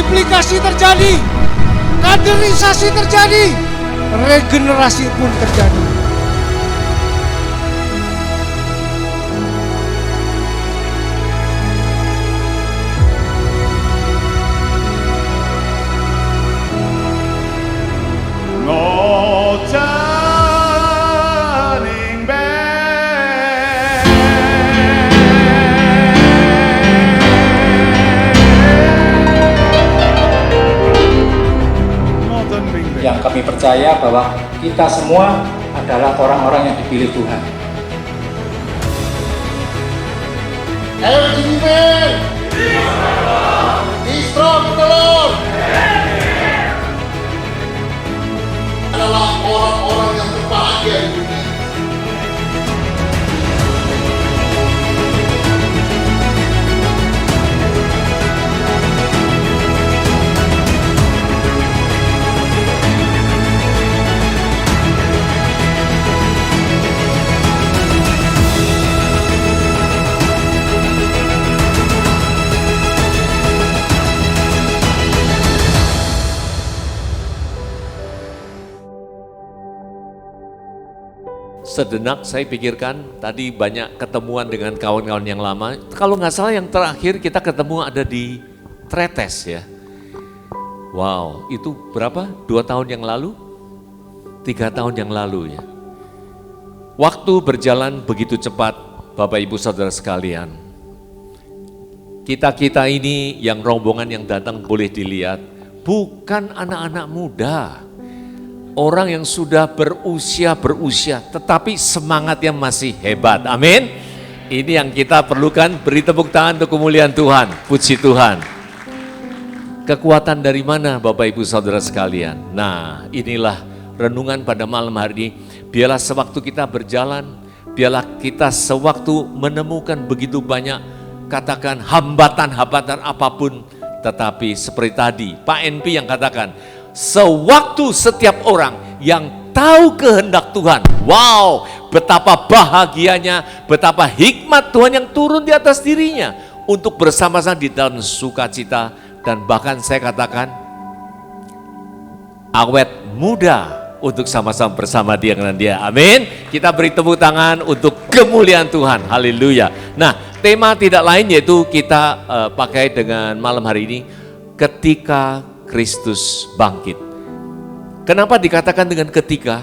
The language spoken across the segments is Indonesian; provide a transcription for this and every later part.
multiplikasi terjadi, kaderisasi terjadi, regenerasi pun terjadi. No turning back. No turning back. Yang kami percaya bahwa kita semua adalah orang-orang yang dipilih Tuhan. Amen. Be strong in the Lord. Adalah orang-orang yang berbahagia di dunia. Sejenak saya pikirkan, tadi banyak ketemuan dengan kawan-kawan yang lama. Kalau nggak salah yang terakhir kita ketemu ada di Tretes ya. Wow, itu berapa? 2 tahun yang lalu? 3 tahun yang lalu ya. Waktu berjalan begitu cepat, Bapak Ibu Saudara sekalian. Kita ini yang rombongan yang datang boleh dilihat, bukan anak-anak muda. Orang yang sudah berusia, tetapi semangatnya masih hebat. Amin. Ini yang kita perlukan, beri tepuk tangan untuk kemuliaan Tuhan. Puji Tuhan. Kekuatan dari mana Bapak Ibu Saudara sekalian? Nah, inilah renungan pada malam hari ini. Biarlah sewaktu kita berjalan, biarlah kita sewaktu menemukan begitu banyak, katakan hambatan-hambatan apapun. Tetapi seperti tadi, Pak NP yang katakan, sewaktu setiap orang yang tahu kehendak Tuhan, wow, betapa bahagianya, betapa hikmat Tuhan yang turun di atas dirinya untuk bersama-sama di dalam sukacita dan bahkan saya katakan awet muda untuk sama-sama bersama dia dengan dia. Amin. Kita beri tepuk tangan untuk kemuliaan Tuhan. Haleluya. Nah, tema tidak lain yaitu kita pakai dengan malam hari ini, ketika Kristus bangkit. Kenapa dikatakan dengan ketika?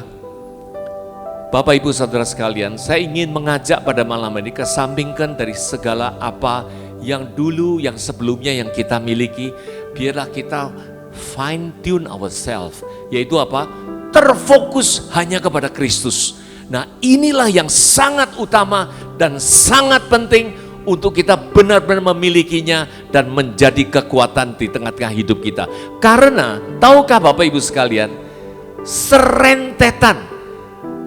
Bapak Ibu Saudara sekalian, saya ingin mengajak pada malam ini kesampingkan dari segala apa yang dulu, yang sebelumnya yang kita miliki, biarlah kita fine tune ourselves, yaitu apa? Terfokus hanya kepada Kristus. Nah, inilah yang sangat utama dan sangat penting untuk kita benar-benar memilikinya dan menjadi kekuatan di tengah-tengah hidup kita. Karena, tahukah Bapak Ibu sekalian, serentetan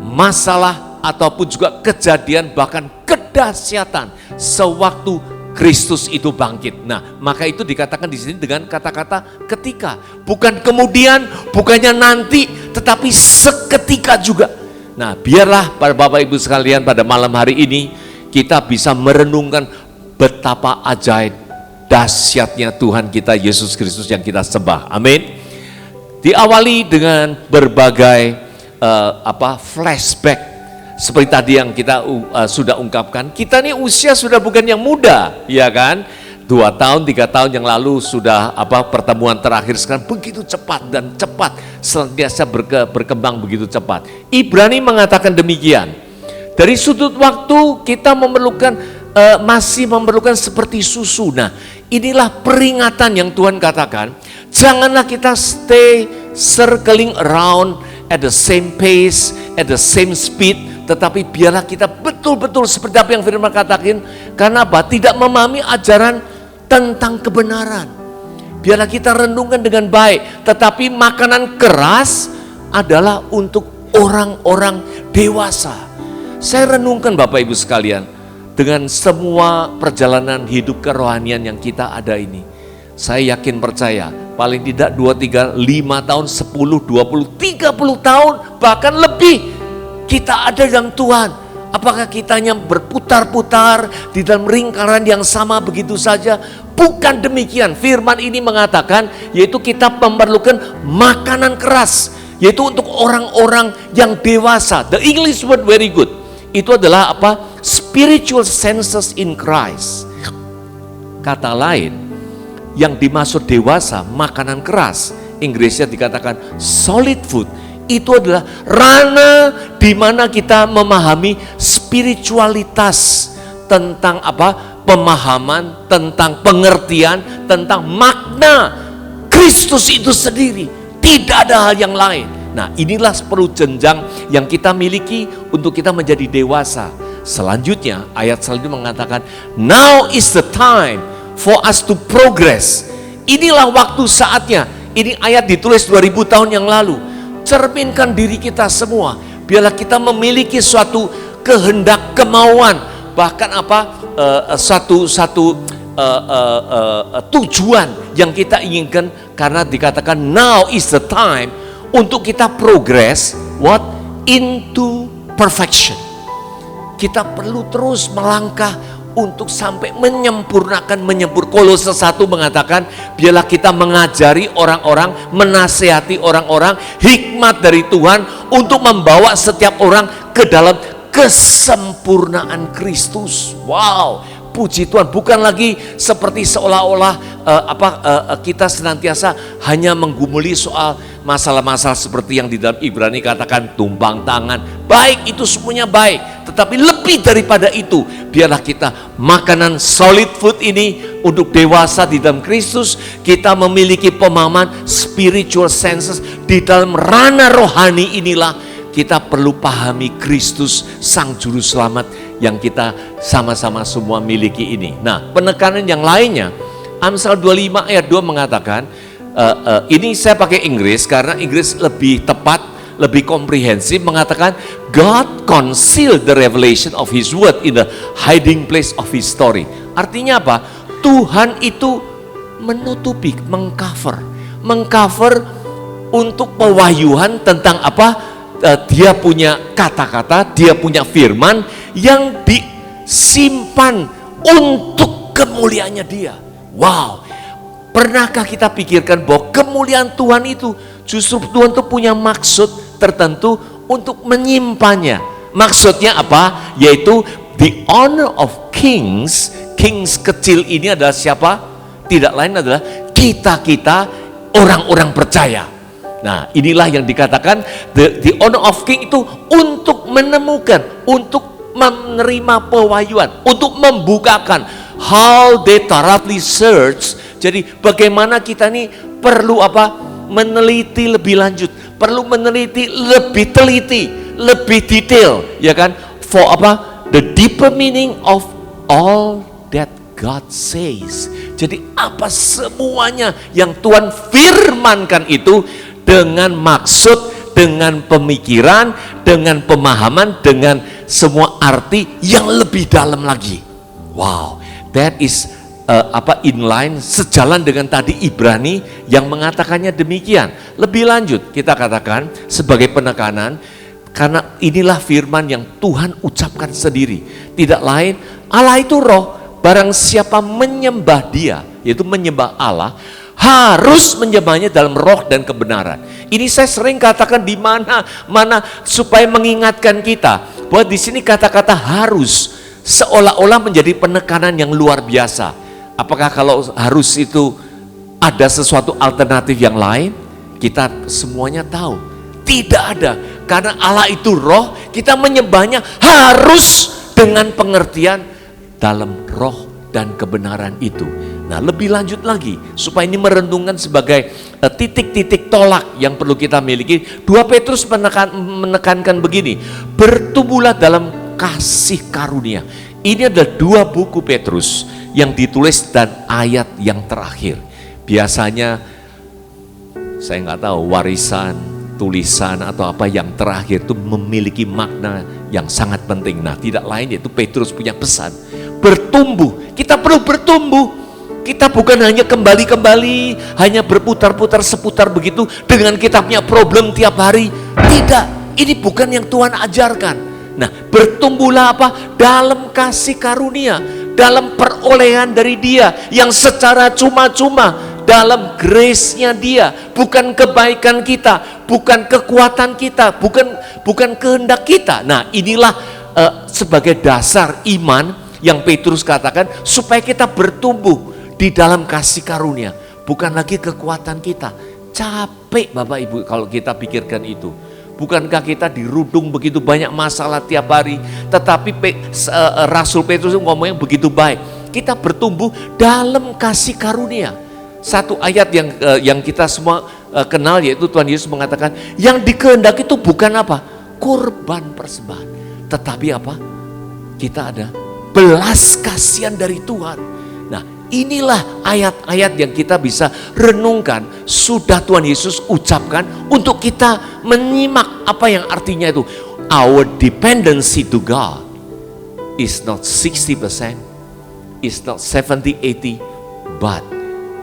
masalah ataupun juga kejadian bahkan kedahsyatan sewaktu Kristus itu bangkit. Nah, maka itu dikatakan di sini dengan kata-kata ketika. Bukan kemudian, bukannya nanti, tetapi seketika juga. Nah, biarlah pada Bapak Ibu sekalian pada malam hari ini, kita bisa merenungkan betapa ajaib dahsyatnya Tuhan kita Yesus Kristus yang kita sembah. Amin. Diawali dengan berbagai flashback seperti tadi yang kita sudah ungkapkan. Kita ini usia sudah bukan yang muda, ya kan? 2 tahun, 3 tahun yang lalu sudah pertemuan terakhir, sekarang begitu cepat dan cepat senantiasa berkembang begitu cepat. Ibrani mengatakan demikian. Dari sudut waktu kita masih memerlukan seperti susu. Nah, inilah peringatan yang Tuhan katakan. Janganlah kita stay circling around at the same pace, at the same speed. Tetapi biarlah kita betul-betul seperti apa yang firman katakan. Karena apa? Tidak memahami ajaran tentang kebenaran. Biarlah kita renungkan dengan baik. Tetapi makanan keras adalah untuk orang-orang dewasa. Saya renungkan Bapak Ibu sekalian, dengan semua perjalanan hidup kerohanian yang kita ada ini, saya yakin percaya, paling tidak 2, 3, 5 tahun, 10, 20, 30 tahun, bahkan lebih, kita ada dalam Tuhan. Apakah kitanya berputar-putar di dalam lingkaran yang sama begitu saja? Bukan demikian. Firman ini mengatakan yaitu kita memerlukan makanan keras, yaitu untuk orang-orang yang dewasa. The English word very good. Itu adalah apa? Spiritual senses in Christ. Kata lain, yang dimaksud dewasa, makanan keras, Inggrisnya dikatakan solid food. Itu adalah ranah di mana kita memahami spiritualitas tentang apa? Pemahaman, tentang pengertian, tentang makna Kristus itu sendiri. Tidak ada hal yang lain. Nah, inilah perlu jenjang yang kita miliki untuk kita menjadi dewasa. Selanjutnya, ayat selanjutnya mengatakan, now is the time for us to progress. Inilah waktu saatnya. Ini ayat ditulis 2000 tahun yang lalu. Cerminkan diri kita semua. Biarlah kita memiliki suatu kehendak, kemauan, bahkan apa? Satu tujuan yang kita inginkan, karena dikatakan now is the time untuk kita progress into perfection. Kita perlu terus melangkah untuk sampai menyempurnakan. Kolose 1 mengatakan, biarlah kita mengajari orang-orang, menasihati orang-orang hikmat dari Tuhan untuk membawa setiap orang ke dalam kesempurnaan Kristus. Wow, puji Tuhan, bukan lagi seperti seolah-olah kita senantiasa hanya menggumuli soal masalah-masalah seperti yang di dalam Ibrani katakan tumpang tangan. Baik, itu semuanya baik, tetapi lebih daripada itu, biarlah kita makanan solid food ini untuk dewasa di dalam Kristus. Kita memiliki pemahaman spiritual senses di dalam ranah rohani. Inilah kita perlu pahami Kristus Sang Juru Selamat yang kita sama-sama semua miliki ini. Nah, penekanan yang lainnya, Amsal 25 ayat 2 mengatakan, ini saya pakai Inggris karena Inggris lebih tepat, lebih komprehensif, mengatakan God concealed the revelation of His word in the hiding place of His story. Artinya apa? Tuhan itu menutupi, mengcover untuk pewahyuan tentang apa? Dia punya kata-kata, dia punya firman yang disimpan untuk kemuliaannya dia. Wow, pernahkah kita pikirkan bahwa kemuliaan Tuhan itu justru Tuhan itu punya maksud tertentu untuk menyimpannya. Maksudnya apa? Yaitu the honor of kings. Kings kecil ini adalah siapa? Tidak lain adalah kita-kita orang-orang percaya. Nah, inilah yang dikatakan the honor of king itu untuk menemukan, untuk menerima pewahyuan, untuk membukakan how they thoroughly search. Jadi bagaimana kita ini perlu apa? Meneliti lebih lanjut, perlu meneliti lebih teliti, lebih detail, ya kan? For apa? The deeper meaning of all that God says. Jadi apa semuanya yang Tuhan firmankan itu dengan maksud, dengan pemikiran, dengan pemahaman, dengan semua arti yang lebih dalam lagi. Wow, that is inline, sejalan dengan tadi Ibrani yang mengatakannya demikian. Lebih lanjut kita katakan sebagai penekanan, karena inilah firman yang Tuhan ucapkan sendiri. Tidak lain, Allah itu roh. Barang siapa menyembah Dia, yaitu menyembah Allah, harus menyembahnya dalam roh dan kebenaran. Ini saya sering katakan di mana supaya mengingatkan kita bahwa di sini kata-kata harus seolah-olah menjadi penekanan yang luar biasa. Apakah kalau harus itu ada sesuatu alternatif yang lain? Kita semuanya tahu tidak ada, karena Allah itu roh. Kita menyembahnya harus dengan pengertian dalam roh dan kebenaran itu. Nah, lebih lanjut lagi supaya ini merenungkan sebagai titik-titik tolak yang perlu kita miliki. 2 Petrus menekankan begini, bertumbuhlah dalam kasih karunia. Ini adalah 2 buku Petrus yang ditulis dan ayat yang terakhir. Biasanya saya nggak tahu warisan, tulisan atau apa yang terakhir itu memiliki makna yang sangat penting. Nah, tidak lain yaitu Petrus punya pesan, bertumbuh. Kita perlu bertumbuh. Kita bukan hanya kembali-kembali, hanya berputar-putar seputar begitu dengan kita punya problem tiap hari. Tidak, ini bukan yang Tuhan ajarkan. Nah, bertumbuhlah apa? Dalam kasih karunia, dalam perolehan dari Dia yang secara cuma-cuma, dalam grace-nya Dia, bukan kebaikan kita, bukan kekuatan kita, bukan kehendak kita. Nah, inilah sebagai dasar iman yang Petrus katakan supaya kita bertumbuh di dalam kasih karunia, bukan lagi kekuatan kita. Capek Bapak Ibu kalau kita pikirkan itu. Bukankah kita dirudung begitu banyak masalah tiap hari, tetapi Rasul Petrus ngomongnya begitu baik. Kita bertumbuh dalam kasih karunia. Satu ayat yang kita semua kenal, yaitu Tuhan Yesus mengatakan, yang dikehendaki itu bukan apa? Kurban persembahan, tetapi apa? Kita ada belas kasihan dari Tuhan. Nah, inilah ayat-ayat yang kita bisa renungkan, sudah Tuhan Yesus ucapkan untuk kita menyimak apa yang artinya itu. Our dependency to God is not 60%, is not 70-80, but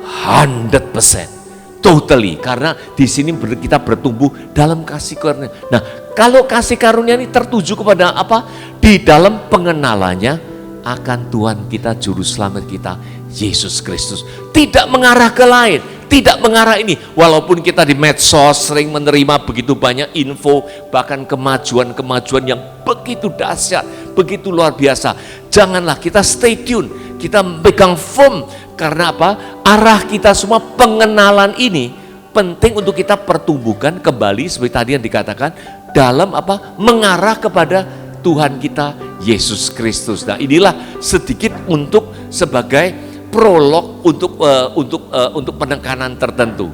100%. Totally, karena di sini kita bertumbuh dalam kasih karunia. Nah, kalau kasih karunia ini tertuju kepada apa? Di dalam pengenalannya akan Tuhan kita, Juru Selamat kita, Yesus Kristus. Tidak mengarah ke lain, tidak mengarah ini. Walaupun kita di medsos sering menerima begitu banyak info, bahkan kemajuan-kemajuan yang begitu dahsyat, begitu luar biasa. Janganlah kita stay tune, kita pegang firm. Karena apa? Arah kita semua pengenalan ini penting untuk kita pertumbuhkan kembali seperti tadi yang dikatakan, dalam apa? Mengarah kepada Tuhan kita Yesus Kristus. Nah, inilah sedikit untuk sebagai prolog untuk penekanan tertentu.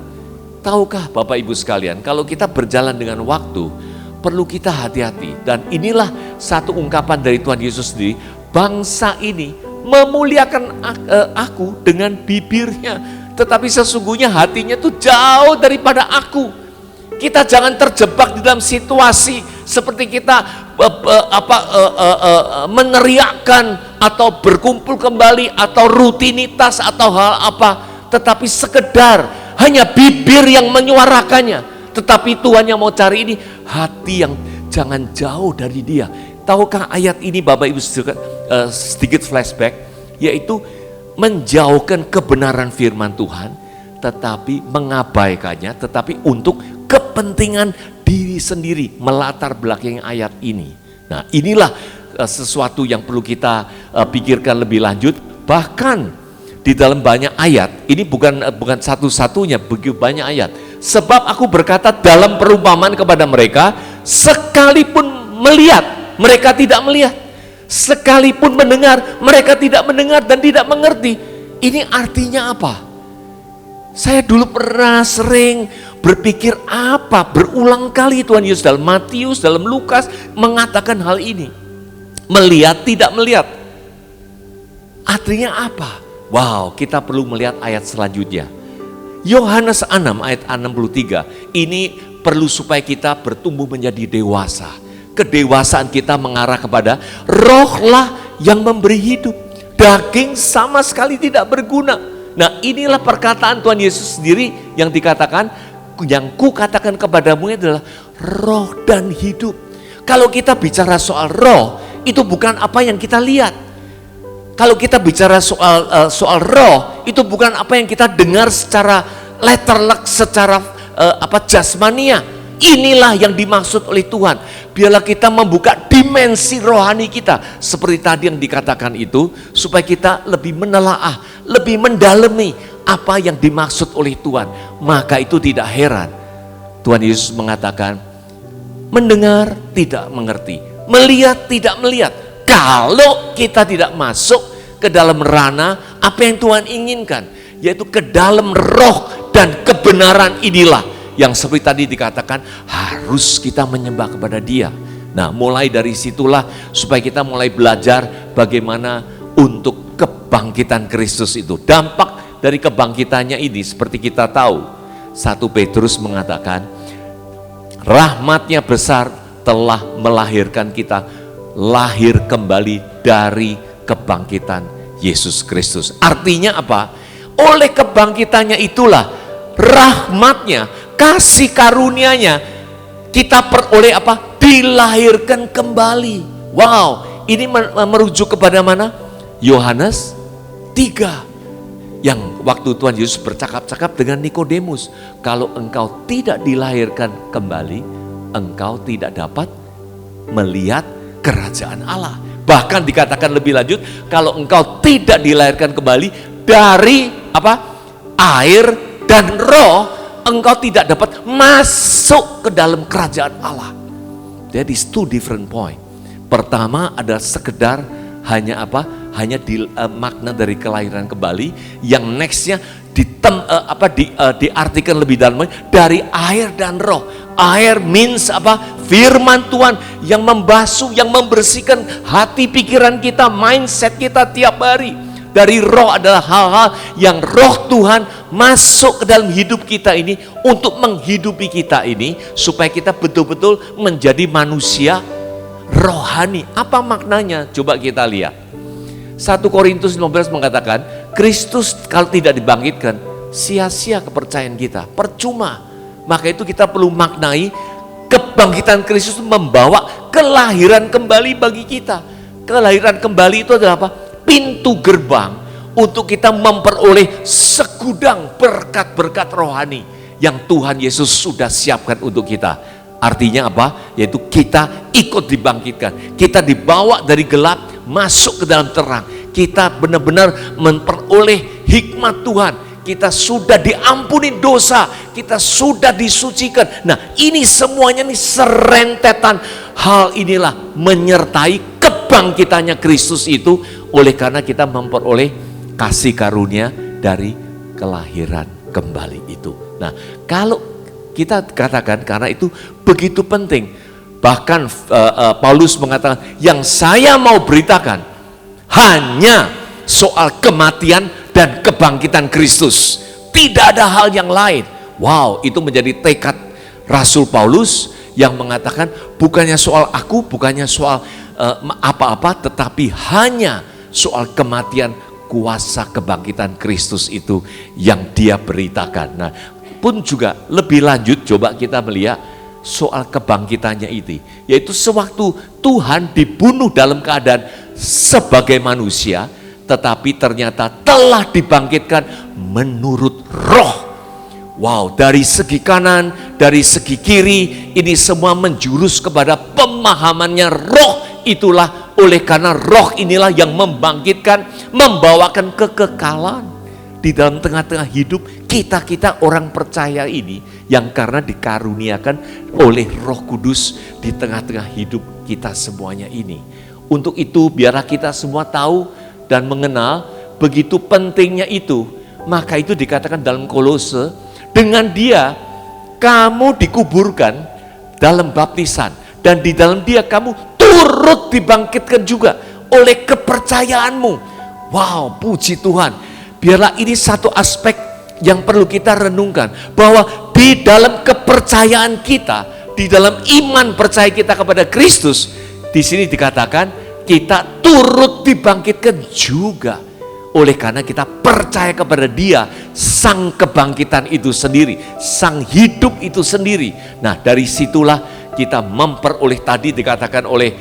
Tahukah Bapak Ibu sekalian, kalau kita berjalan dengan waktu, perlu kita hati-hati. Dan inilah satu ungkapan dari Tuhan Yesus sendiri, bangsa ini memuliakan aku dengan bibirnya, tetapi sesungguhnya hatinya itu jauh daripada aku. Kita jangan terjebak di dalam situasi seperti kita meneriakkan atau berkumpul kembali atau rutinitas atau hal apa, tetapi sekedar hanya bibir yang menyuarakannya. Tetapi Tuhan yang mau cari ini hati yang jangan jauh dari Dia. Tahukah ayat ini Bapak Ibu sedikit flashback, yaitu menjauhkan kebenaran firman Tuhan, tetapi mengabaikannya, tetapi untuk kepentingan diri sendiri, melatar belakangi ayat ini. Nah, inilah sesuatu yang perlu kita pikirkan lebih lanjut. Bahkan di dalam banyak ayat, ini bukan satu-satunya, begitu banyak ayat. Sebab aku berkata dalam perumpamaan kepada mereka, sekalipun melihat, mereka tidak melihat. Sekalipun mendengar, mereka tidak mendengar dan tidak mengerti. Ini artinya apa? Saya dulu pernah sering berpikir apa, berulang kali Tuhan Yesus dalam Matius, dalam Lukas mengatakan hal ini. Melihat tidak melihat. Artinya apa? Wow, kita perlu melihat ayat selanjutnya. Yohanes 6 ayat 63. Ini perlu supaya kita bertumbuh menjadi dewasa. Kedewasaan kita mengarah kepada rohlah yang memberi hidup. Daging sama sekali tidak berguna. Nah, inilah perkataan Tuhan Yesus sendiri yang dikatakan, yang ku katakan kepadamu adalah roh dan hidup. Kalau kita bicara soal roh, itu bukan apa yang kita lihat. Kalau kita bicara soal roh, itu bukan apa yang kita dengar secara letterlek, secara jasmania. Inilah yang dimaksud oleh Tuhan. Biarlah kita membuka dimensi rohani kita. Seperti tadi yang dikatakan itu, supaya kita lebih menelaah, lebih mendalami apa yang dimaksud oleh Tuhan. Maka itu tidak heran Tuhan Yesus mengatakan, mendengar tidak mengerti, melihat tidak melihat. Kalau kita tidak masuk ke dalam ranah apa yang Tuhan inginkan, yaitu ke dalam roh dan kebenaran, inilah yang seperti tadi dikatakan harus kita menyembah kepada Dia. Nah, mulai dari situlah supaya kita mulai belajar bagaimana untuk kebangkitan Kristus itu. Dampak dari kebangkitannya ini seperti kita tahu, 1 Petrus mengatakan rahmat-Nya besar telah melahirkan kita lahir kembali dari kebangkitan Yesus Kristus. Artinya apa? Oleh kebangkitannya itulah rahmat-Nya, kasih karunia-Nya, kita peroleh apa? Dilahirkan kembali. Wow, ini merujuk kepada mana? Yohanes 3. Yang waktu Tuhan Yesus bercakap-cakap dengan Nikodemus, kalau engkau tidak dilahirkan kembali, engkau tidak dapat melihat kerajaan Allah. Bahkan dikatakan lebih lanjut, kalau engkau tidak dilahirkan kembali dari air dan roh, engkau tidak dapat masuk ke dalam kerajaan Allah. That is two different point. Pertama adalah sekedar hanya makna dari kelahiran kembali. Yang nextnya diartikan lebih dalam dari air dan roh. Air means firman Tuhan yang membasuh, yang membersihkan hati pikiran kita, mindset kita tiap hari. Dari roh adalah hal-hal yang roh Tuhan masuk ke dalam hidup kita ini untuk menghidupi kita ini supaya kita betul-betul menjadi manusia rohani. Apa maknanya? Coba kita lihat. 1 Korintus 15 mengatakan, Kristus kalau tidak dibangkitkan, sia-sia kepercayaan kita, percuma. Maka itu kita perlu maknai kebangkitan Kristus membawa kelahiran kembali bagi kita. Kelahiran kembali itu adalah apa? Pintu gerbang untuk kita memperoleh segudang berkat-berkat rohani yang Tuhan Yesus sudah siapkan untuk kita. Artinya apa? Yaitu kita ikut dibangkitkan. Kita dibawa dari gelap masuk ke dalam terang. Kita benar-benar memperoleh hikmat Tuhan. Kita sudah diampuni dosa. Kita sudah disucikan. Nah, ini semuanya nih serentetan hal inilah menyertai kebangkitannya Kristus itu, oleh karena kita memperoleh kasih karunia dari kelahiran kembali itu. Nah, kalau kita katakan karena itu begitu penting. Bahkan Paulus mengatakan, yang saya mau beritakan hanya soal kematian dan kebangkitan Kristus. Tidak ada hal yang lain. Wow, itu menjadi tekad Rasul Paulus yang mengatakan bukannya soal aku, bukannya soal apa-apa, tetapi hanya soal kematian, kuasa kebangkitan Kristus itu yang dia beritakan. Nah, pun juga lebih lanjut coba kita melihat soal kebangkitannya itu, yaitu sewaktu Tuhan dibunuh dalam keadaan sebagai manusia, tetapi ternyata telah dibangkitkan menurut roh. Wow, dari segi kanan, dari segi kiri, ini semua menjurus kepada pemahamannya roh. Itulah oleh karena roh inilah yang membangkitkan, membawakan kekekalan di dalam tengah-tengah hidup kita orang percaya ini, yang karena dikaruniakan oleh Roh Kudus di tengah-tengah hidup kita semuanya ini. Untuk itu biarlah kita semua tahu dan mengenal begitu pentingnya itu. Maka itu dikatakan dalam Kolose, dengan dia kamu dikuburkan dalam baptisan, dan di dalam dia kamu turut dibangkitkan juga oleh kepercayaanmu. Wow, puji Tuhan. Biarlah ini satu aspek yang perlu kita renungkan, bahwa di dalam kepercayaan kita, di dalam iman percaya kita kepada Kristus, di sini dikatakan kita turut dibangkitkan juga oleh karena kita percaya kepada Dia, sang kebangkitan itu sendiri, sang hidup itu sendiri. Nah, dari situlah kita memperoleh, tadi dikatakan oleh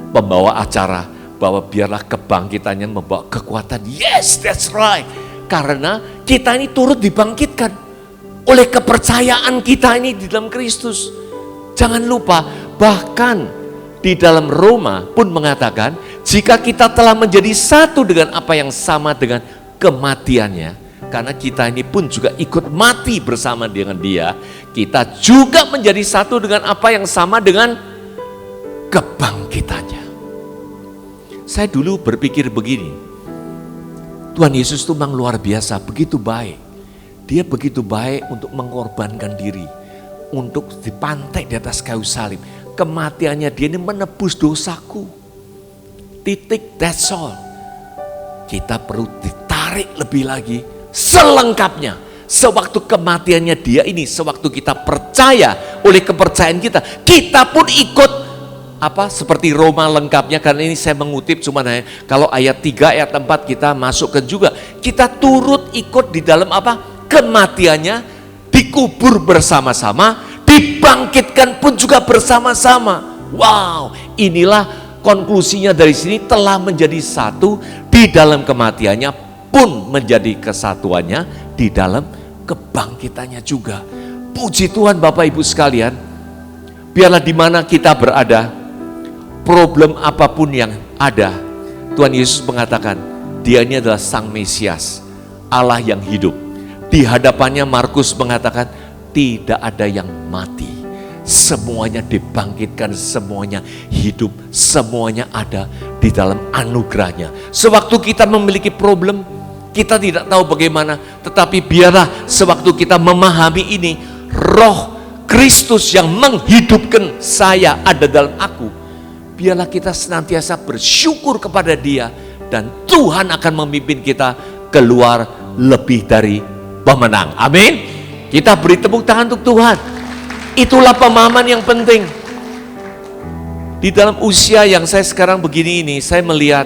pembawa acara, bahwa biarlah kebangkitannya membawa kekuatan. Yes, that's right. Karena kita ini turut dibangkitkan oleh kepercayaan kita ini di dalam Kristus. Jangan lupa, bahkan di dalam Roma pun mengatakan, jika kita telah menjadi satu dengan apa yang sama dengan kematiannya, karena kita ini pun juga ikut mati bersama dengan Dia, kita juga menjadi satu dengan apa yang sama dengan kebangkitannya. Saya dulu berpikir begini, Tuhan Yesus itu memang luar biasa, begitu baik. Dia begitu baik untuk mengorbankan diri, untuk dipantai di atas kayu salib. Kematiannya dia ini menebus dosaku. Titik, that's all. Kita perlu ditarik lebih lagi selengkapnya. Sewaktu kematiannya dia ini, sewaktu kita percaya oleh kepercayaan kita, kita pun ikut seperti Roma lengkapnya. Karena ini saya mengutip cuman kalau ayat 3 ayat 4 kita masukkan juga, kita turut ikut di dalam kematiannya, dikubur bersama-sama, dibangkitkan pun juga bersama-sama. Wow, inilah konklusinya dari sini, telah menjadi satu di dalam kematiannya pun menjadi kesatuannya di dalam kebangkitannya juga. Puji Tuhan Bapak Ibu sekalian, biarlah di mana kita berada, problem apapun yang ada, Tuhan Yesus mengatakan, Dia ini adalah Sang Mesias, Allah yang hidup. Di hadapannya Markus mengatakan, tidak ada yang mati. Semuanya dibangkitkan, semuanya hidup, semuanya ada di dalam anugerahnya. Sewaktu kita memiliki problem, kita tidak tahu bagaimana, tetapi biarlah sewaktu kita memahami ini, Roh Kristus yang menghidupkan saya ada dalam aku. Biarlah kita senantiasa bersyukur kepada Dia, dan Tuhan akan memimpin kita keluar lebih dari pemenang. Amin. Kita beri tepuk tangan untuk Tuhan. Itulah pemahaman yang penting. Di dalam usia yang saya sekarang begini ini, saya melihat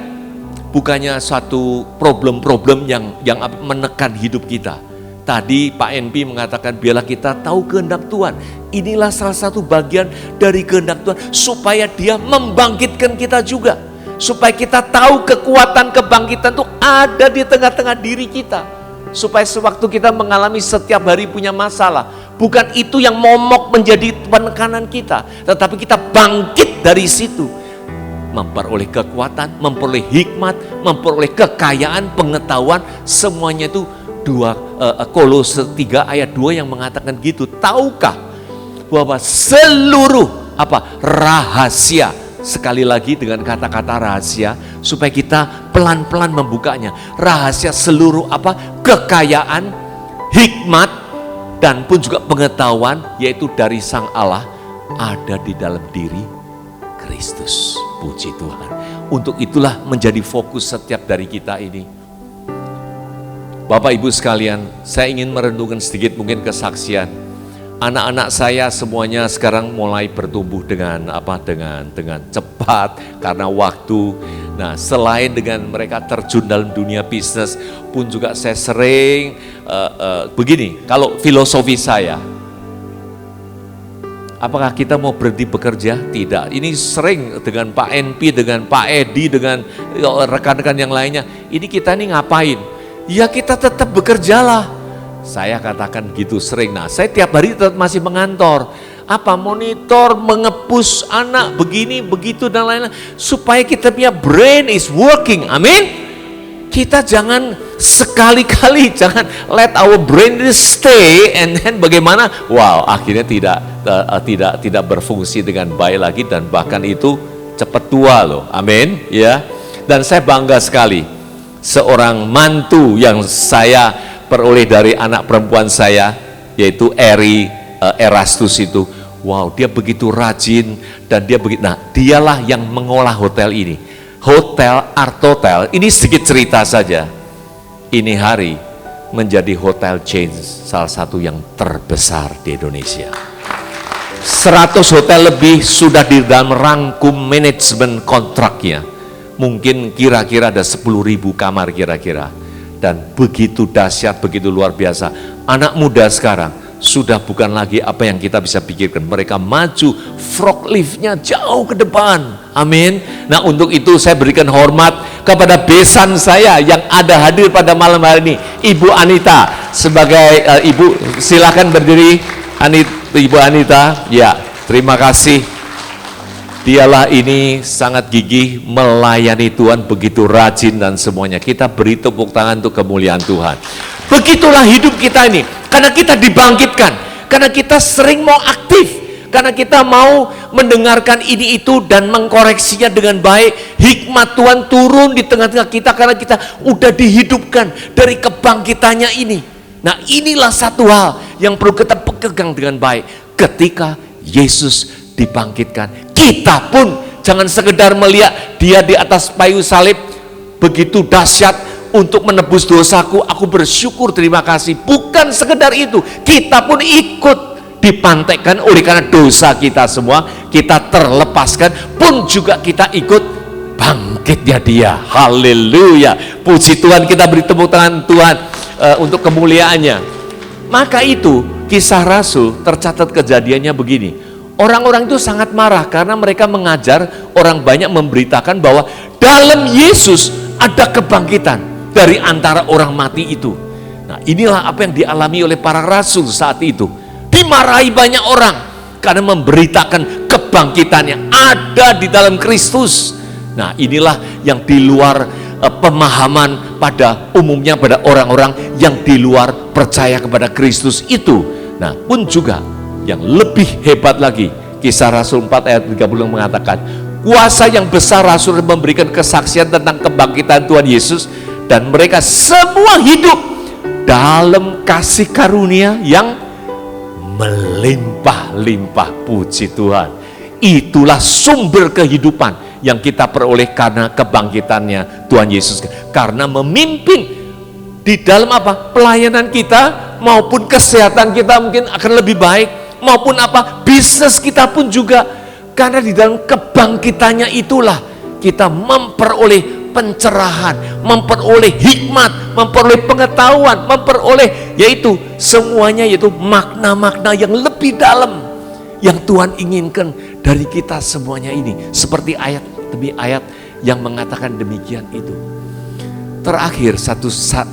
bukannya suatu problem-problem yang menekan hidup kita. Tadi Pak NP mengatakan biarlah kita tahu kehendak Tuhan. Inilah salah satu bagian dari kehendak Tuhan, supaya Dia membangkitkan kita juga. Supaya kita tahu kekuatan kebangkitan itu ada di tengah-tengah diri kita. Supaya sewaktu kita mengalami setiap hari punya masalah, bukan itu yang momok menjadi penekanan kita, tetapi kita bangkit dari situ, memperoleh kekuatan, memperoleh hikmat, memperoleh kekayaan, pengetahuan, semuanya itu Kolose 3 ayat 2 yang mengatakan gitu. Tahukah bahwa seluruh rahasia, sekali lagi dengan kata-kata rahasia, supaya kita pelan-pelan membukanya. Rahasia seluruh kekayaan, hikmat, dan pun juga pengetahuan, yaitu dari Sang Allah, ada di dalam diri Kristus. Puji Tuhan. Untuk itulah menjadi fokus setiap dari kita ini. Bapak Ibu sekalian, saya ingin merenungkan sedikit mungkin kesaksian. Anak-anak saya semuanya sekarang mulai bertumbuh dengan cepat karena waktu. Nah, selain dengan mereka terjun dalam dunia bisnis pun juga saya sering begini, kalau filosofi saya, apakah kita mau berhenti bekerja? Tidak. Ini sering dengan Pak NP, dengan Pak Edi, dengan rekan-rekan yang lainnya. Ini kita ini ngapain? Ya kita tetap bekerjalah. Saya katakan gitu sering. Nah, saya tiap hari tetap masih mengantor. Monitor, mengepus anak, begini, begitu, dan lain-lain. Supaya kita punya brain is working. Amin. Kita jangan sekali-kali, jangan let our brain stay and then bagaimana? Wow, akhirnya tidak berfungsi dengan baik lagi, dan bahkan itu cepat tua loh. Amin. Ya. Dan saya bangga sekali seorang mantu yang saya peroleh dari anak perempuan saya, yaitu Eri Erastus itu. Wow, dia begitu rajin, dan dialah yang mengolah hotel ini. Hotel Art Hotel, ini sedikit cerita saja. Ini hari menjadi hotel chain salah satu yang terbesar di Indonesia. 100 hotel lebih sudah di dalam rangkum manajemen kontraknya. Mungkin kira-kira ada 10.000 kamar kira-kira. Dan begitu dahsyat, begitu luar biasa. Anak muda sekarang sudah bukan lagi apa yang kita bisa pikirkan. Mereka maju, forkliftnya jauh ke depan. Amin. Nah, untuk itu saya berikan hormat kepada besan saya yang ada hadir pada malam hari ini, Ibu Anita. Sebagai Ibu, silakan berdiri. Ibu Anita, ya, terima kasih. Dialah ini sangat gigih melayani Tuhan, begitu rajin dan semuanya. Kita beri tepuk tangan untuk kemuliaan Tuhan. Begitulah hidup kita ini, karena kita dibangkitkan, karena kita sering mau aktif, karena kita mau mendengarkan ini itu dan mengkoreksinya dengan baik. Hikmat Tuhan turun di tengah-tengah kita karena kita udah dihidupkan dari kebangkitannya ini. Nah, inilah satu hal yang perlu kita pegang dengan baik. Ketika Yesus dibangkitkan, kita pun jangan sekedar melihat Dia di atas kayu salib begitu dahsyat untuk menebus dosaku, aku bersyukur, terima kasih. Bukan sekedar itu, kita pun ikut dipantaikan oleh karena dosa kita semua, kita terlepaskan, pun juga kita ikut bangkitnya Dia. Haleluya, puji Tuhan. Kita beri tepuk tangan Tuhan untuk kemuliaannya. Maka itu Kisah Rasul tercatat kejadiannya begini. Orang-orang itu sangat marah karena mereka mengajar orang banyak memberitakan bahwa dalam Yesus ada kebangkitan dari antara orang mati itu. Nah, inilah apa yang dialami oleh para rasul saat itu. Dimarahi banyak orang karena memberitakan kebangkitan yang ada di dalam Kristus. Nah, inilah yang di luar pemahaman pada umumnya pada orang-orang yang di luar percaya kepada Kristus itu. Nah, pun juga yang lebih hebat lagi, Kisah Rasul 4 ayat 30 mengatakan, kuasa yang besar Rasul memberikan kesaksian tentang kebangkitan Tuhan Yesus, dan mereka semua hidup dalam kasih karunia yang melimpah-limpah. Puji Tuhan. Itulah sumber kehidupan yang kita peroleh karena kebangkitannya Tuhan Yesus. Karena memimpin di dalam apa? Pelayanan kita maupun kesehatan kita mungkin akan lebih baik, maupun apa? Bisnis kita pun juga. Karena di dalam kebangkitannya itulah kita memperoleh pencerahan, memperoleh hikmat, memperoleh pengetahuan, memperoleh yaitu semuanya, yaitu makna-makna yang lebih dalam yang Tuhan inginkan dari kita semuanya ini. Seperti ayat demi ayat yang mengatakan demikian itu. Terakhir, satu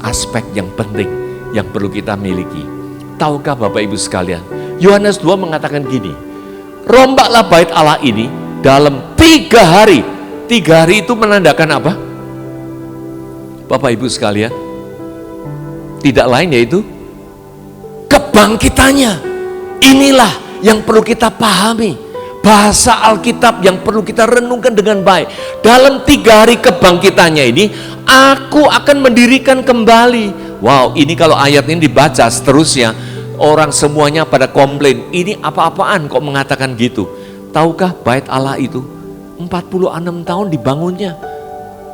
aspek yang penting yang perlu kita miliki. Tahukah Bapak Ibu sekalian, Yohanes 2 mengatakan gini, rombaklah bait Allah ini dalam 3 hari. 3 hari itu menandakan apa? Bapak Ibu sekalian, tidak lain yaitu kebangkitannya. Inilah yang perlu kita pahami. Bahasa Alkitab yang perlu kita renungkan dengan baik. Dalam 3 hari kebangkitannya ini, aku akan mendirikan kembali. Wow, ini kalau ayat ini dibaca seterusnya, orang semuanya pada komplain, ini apa-apaan kok mengatakan gitu. Tahukah bait Allah itu 46 tahun dibangunnya.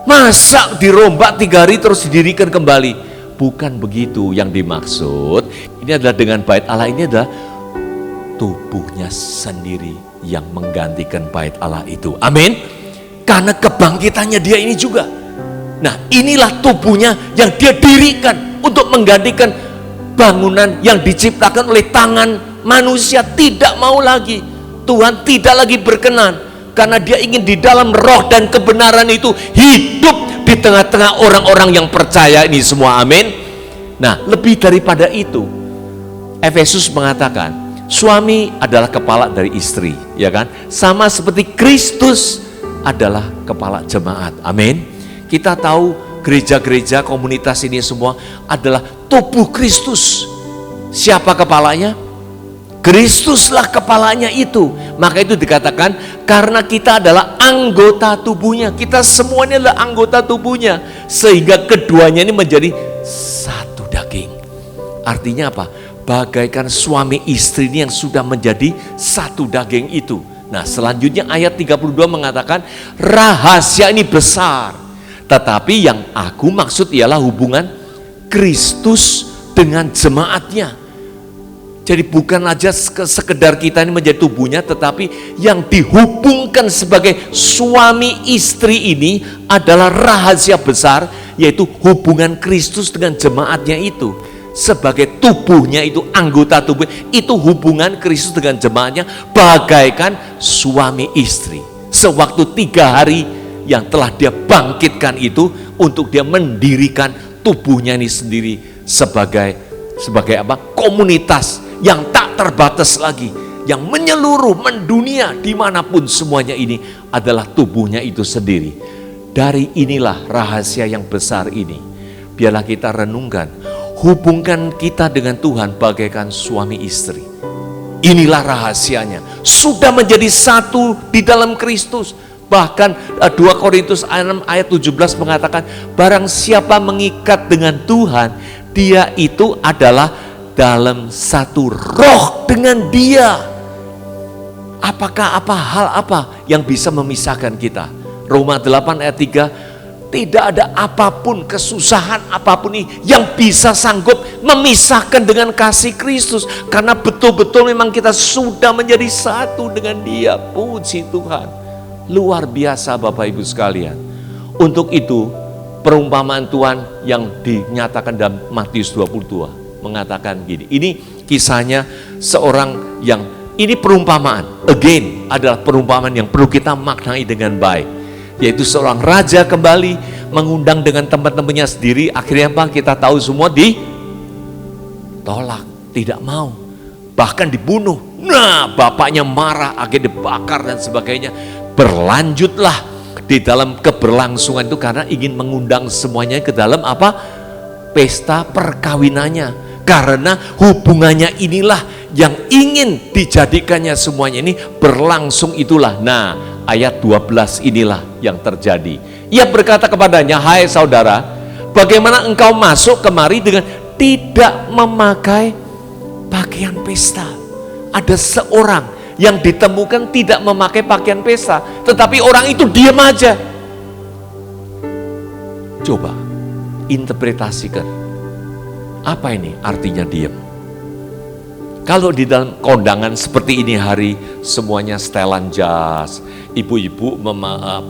Masa dirombak 3 hari terus didirikan kembali? Bukan begitu yang dimaksud. Ini adalah dengan bait Allah ini adalah tubuhnya sendiri yang menggantikan bait Allah itu. Amin. Karena kebangkitannya dia ini juga. Nah, inilah tubuhnya yang dia dirikan untuk menggantikan bangunan yang diciptakan oleh tangan manusia. Tidak mau lagi. Tuhan tidak lagi berkenan. Karena dia ingin di dalam roh dan kebenaran itu hidup di tengah-tengah orang-orang yang percaya ini semua. Amin. Nah, lebih daripada itu, Efesus mengatakan suami adalah kepala dari istri, ya kan? Sama seperti Kristus adalah kepala jemaat. Amin. Kita tahu gereja-gereja komunitas ini semua adalah tubuh Kristus. Siapa kepalanya? Kristuslah kepalanya itu. Maka itu dikatakan karena kita adalah anggota tubuhnya. Kita semuanya adalah anggota tubuhnya. Sehingga keduanya ini menjadi satu daging. Artinya apa? Bagaikan suami istri ini yang sudah menjadi satu daging itu. Nah, selanjutnya ayat 32 mengatakan rahasia ini besar. Tetapi yang aku maksud ialah hubungan Kristus dengan jemaatnya. Jadi bukan aja sekedar kita ini menjadi tubuhnya, tetapi yang dihubungkan sebagai suami istri ini adalah rahasia besar, yaitu hubungan Kristus dengan jemaatnya itu. Sebagai tubuhnya itu, anggota tubuh itu, hubungan Kristus dengan jemaatnya bagaikan suami istri. Sewaktu 3 hari yang telah dia bangkitkan itu untuk dia mendirikan tubuhnya ini sendiri sebagai apa? Komunitas yang tak terbatas lagi, yang menyeluruh, mendunia, dimanapun semuanya ini adalah tubuhnya itu sendiri. Dari inilah rahasia yang besar ini. Biarlah kita renungkan, hubungkan kita dengan Tuhan bagaikan suami istri. Inilah rahasianya, sudah menjadi satu di dalam Kristus. Bahkan 2 Korintus 6 ayat 17 mengatakan, barang siapa mengikat dengan Tuhan, dia itu adalah dalam satu roh dengan dia. Apakah hal apa yang bisa memisahkan kita? Roma 8 ayat 3, tidak ada apapun, kesusahan apapun ini yang bisa sanggup memisahkan dengan kasih Kristus. Karena betul-betul memang kita sudah menjadi satu dengan dia. Puji Tuhan. Luar biasa Bapak Ibu sekalian. Untuk itu perumpamaan Tuhan yang dinyatakan dalam Matius 22 mengatakan gini. Ini kisahnya seorang yang, ini perumpamaan. Again, adalah perumpamaan yang perlu kita maknai dengan baik. Yaitu seorang raja kembali mengundang dengan teman-temannya sendiri. Akhirnya apa? Kita tahu semua ditolak, tidak mau. Bahkan dibunuh. Nah, bapaknya marah, akhirnya dibakar dan sebagainya. Berlanjutlah di dalam keberlangsungan itu karena ingin mengundang semuanya ke dalam apa? Pesta perkawinannya. Karena hubungannya inilah yang ingin dijadikannya semuanya ini berlangsung itulah. Nah, ayat 12 inilah yang terjadi. Ia berkata kepadanya, "Hai saudara, bagaimana engkau masuk kemari dengan tidak memakai pakaian pesta?" Ada seorang yang ditemukan tidak memakai pakaian pesta, tetapi orang itu diam aja. Coba interpretasikan, apa ini artinya diam? Kalau di dalam kondangan seperti ini hari, semuanya setelan jas, ibu-ibu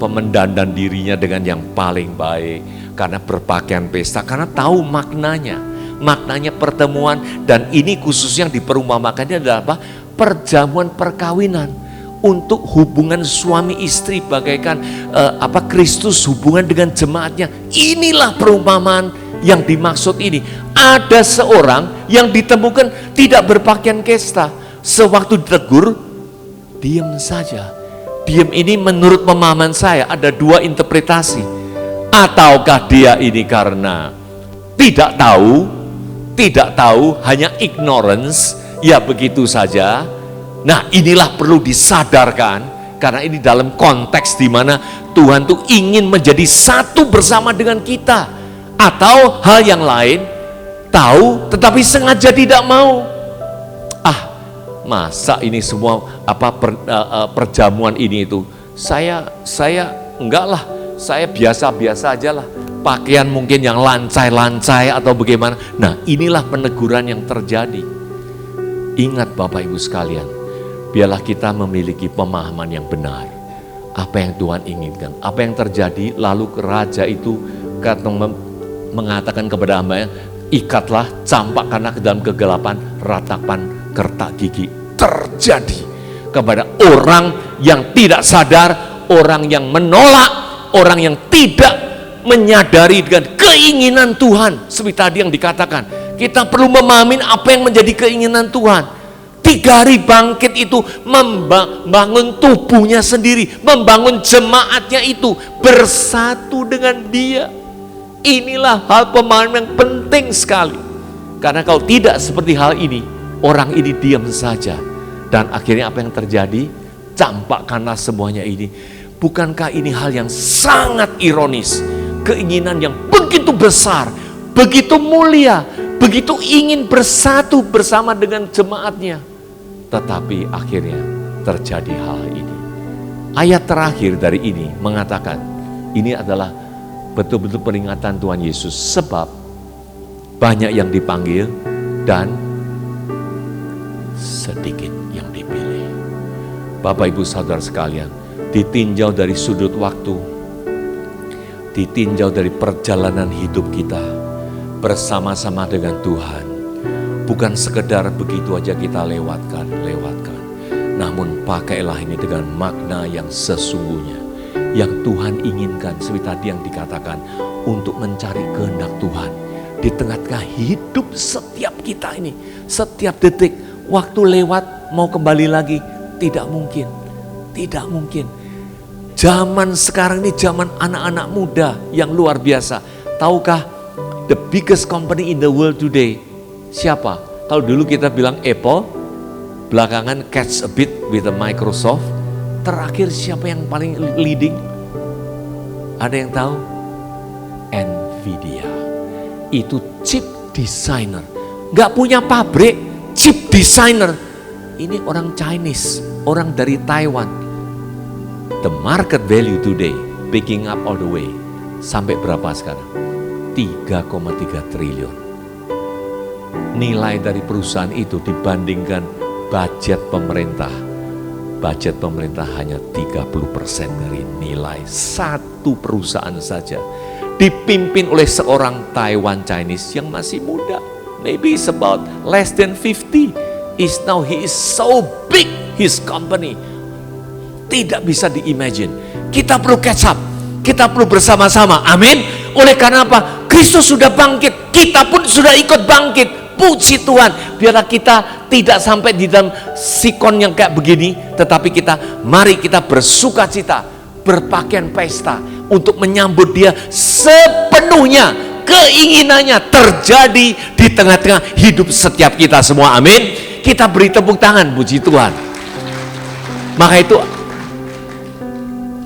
mendandan dirinya dengan yang paling baik karena berpakaian pesta, karena tahu maknanya pertemuan. Dan ini khusus yang diperumpamakannya adalah apa? Perjamuan perkawinan untuk hubungan suami istri, bagaikan Kristus hubungan dengan jemaatnya. Inilah perumpamaan yang dimaksud ini. Ada seorang yang ditemukan tidak berpakaian pesta. Sewaktu ditegur, diam saja. Diam ini menurut pemahaman saya ada dua interpretasi. Ataukah dia ini karena tidak tahu, hanya ignorance, ya begitu saja. Nah, inilah perlu disadarkan, karena ini dalam konteks di mana Tuhan tuh ingin menjadi satu bersama dengan kita. Atau hal yang lain, tahu tetapi sengaja tidak mau. Masa ini semua perjamuan ini itu, saya enggak lah, saya biasa-biasa aja lah. Pakaian mungkin yang lancai-lancai atau bagaimana. Nah, inilah peneguran yang terjadi. Ingat Bapak Ibu sekalian, biarlah kita memiliki pemahaman yang benar. Apa yang Tuhan inginkan, apa yang terjadi. Lalu raja itu mengatakan kepada hambanya, ikatlah, campakkanlah ke dalam kegelapan ratapan kertak gigi. Terjadi kepada orang yang tidak sadar, orang yang menolak, orang yang tidak menyadari dengan keinginan Tuhan. Seperti tadi yang dikatakan, kita perlu memahami apa yang menjadi keinginan Tuhan. 3 hari bangkit itu membangun tubuhnya sendiri, membangun jemaatnya itu bersatu dengan Dia. Inilah hal pemahaman yang penting sekali. Karena kalau tidak seperti hal ini, orang ini diam saja. Dan akhirnya apa yang terjadi? Campakkanlah semuanya ini. Bukankah ini hal yang sangat ironis? Keinginan yang begitu besar, begitu mulia, begitu ingin bersatu bersama dengan jemaatnya. Tetapi akhirnya terjadi hal ini. Ayat terakhir dari ini mengatakan, ini adalah betul-betul peringatan Tuhan Yesus. Sebab banyak yang dipanggil dan sedikit yang dipilih. Bapak Ibu Saudara sekalian, ditinjau dari sudut waktu, ditinjau dari perjalanan hidup kita bersama-sama dengan Tuhan. Bukan sekedar begitu aja kita lewatkan. Namun pakailah ini dengan makna yang sesungguhnya, yang Tuhan inginkan. Seperti tadi yang dikatakan, untuk mencari kehendak Tuhan di tengah-tengah hidup setiap kita ini. Setiap detik, waktu lewat mau kembali lagi, tidak mungkin. Zaman sekarang ini zaman anak-anak muda yang luar biasa. Tahukah the biggest company in the world today? Siapa? Kalau dulu kita bilang Apple, belakangan catch a bit with the Microsoft. Terakhir siapa yang paling leading? Ada yang tahu? Nvidia. Itu chip designer. Gak punya pabrik, chip designer. Ini orang Chinese, orang dari Taiwan. The market value today, picking up all the way. Sampai berapa sekarang? 3,3 triliun. Nilai dari perusahaan itu dibandingkan budget pemerintah. Budget pemerintah hanya 30% dari nilai satu perusahaan saja. Dipimpin oleh seorang Taiwan Chinese yang masih muda. maybe it's about less than 50. Now he is so big, his company. Tidak bisa di-imagine. Kita perlu catch up. Kita perlu bersama-sama. Amin. Oleh karena apa? Kristus sudah bangkit. Kita pun sudah ikut bangkit. Puji Tuhan. Biarlah kita tidak sampai di dalam sikon yang kayak begini. Tetapi mari kita bersuka cita. Berpakaian pesta. Untuk menyambut dia sepenuhnya. Keinginannya terjadi di tengah-tengah hidup setiap kita semua. Amin. Kita beri tepuk tangan. Puji Tuhan. Maka itu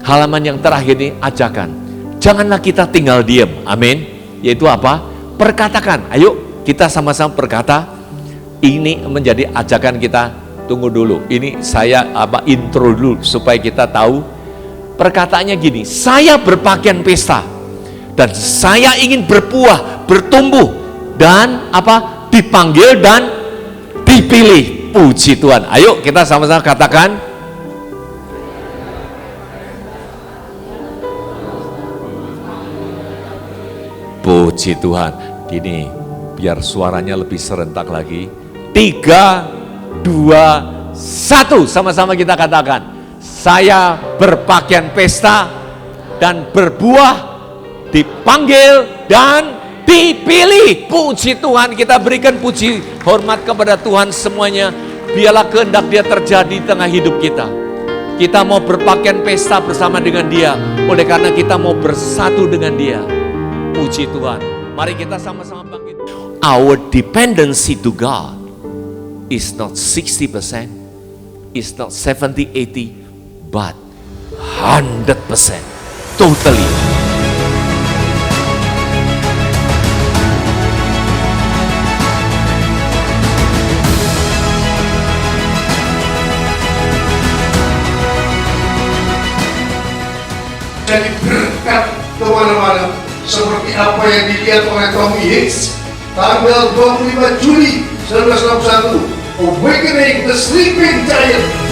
halaman yang terakhir ini ajakan. Janganlah kita tinggal diam. Amin. Yaitu apa? Perkatakan. Ayo kita sama-sama berkata. Ini menjadi ajakan kita. Tunggu dulu. Ini saya intro dulu supaya kita tahu. Perkataannya gini. Saya berpakaian pesta dan saya ingin berbuah, bertumbuh dan dipanggil dan dipilih. Puji Tuhan. Ayo kita sama-sama katakan. Puji Tuhan. Gini, biar suaranya lebih serentak lagi. 3, 2, 1. Sama-sama kita katakan. Saya berpakaian pesta dan berbuah, dipanggil dan dipilih. Puji Tuhan. Kita berikan puji hormat kepada Tuhan semuanya. Biarlah kehendak dia terjadi di tengah hidup kita. Kita mau berpakaian pesta bersama dengan dia. Oleh karena kita mau bersatu dengan dia. Puji Tuhan. Mari kita sama-sama bangkit. Our dependency to God is not 60%, is not 70, 80, but 100%. Totally. Jadi berkat kemana-mana seperti apa yang dilihat oleh Tommy Hicks tanggal 25 Juli 1961, Awakening the Sleeping Giant.